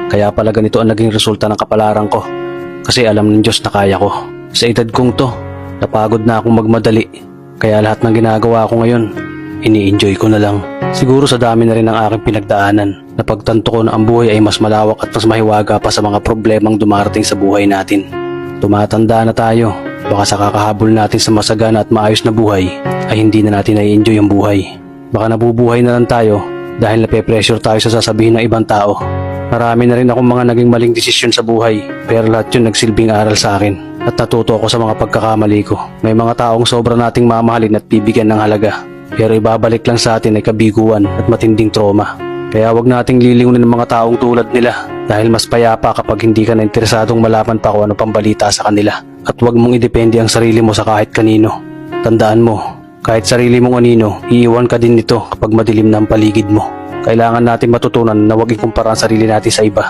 Kaya pala ganito ang naging resulta ng kapalaran ko. Kasi alam ng Diyos na kaya ko. Sa edad kong to, napagod na akong magmadali. Kaya lahat ng ginagawa ko ngayon, ini-enjoy ko na lang. Siguro sa dami na rin ng aking pinagdaanan, napagtanto ko na ang buhay ay mas malawak at mas mahiwaga pa sa mga problemang dumarating sa buhay natin. Tumatanda na tayo, baka sa kakahabol natin sa masagana at maayos na buhay, ay hindi na natin na-enjoy ang buhay. Baka nabubuhay na lang tayo dahil nape-pressure tayo sa sasabihin ng ibang tao. Marami na rin akong mga naging maling desisyon sa buhay, pero lahat yun nagsilbing aral sa akin at natuto ako sa mga pagkakamali ko. May mga taong sobra nating mamahalin at bibigyan ng halaga, pero ibabalik lang sa atin ay kabiguan at matinding trauma. Kaya wag nating lilingunin ng mga taong tulad nila dahil mas payapa kapag hindi ka na interesadong malaman pa kung ano pang balita sa kanila. At wag mong idepende ang sarili mo sa kahit kanino. Tandaan mo, kahit sarili mong anino, iiwan ka din nito kapag madilim na ang paligid mo. Kailangan natin matutunan na huwag ikumpara ang sarili natin sa iba.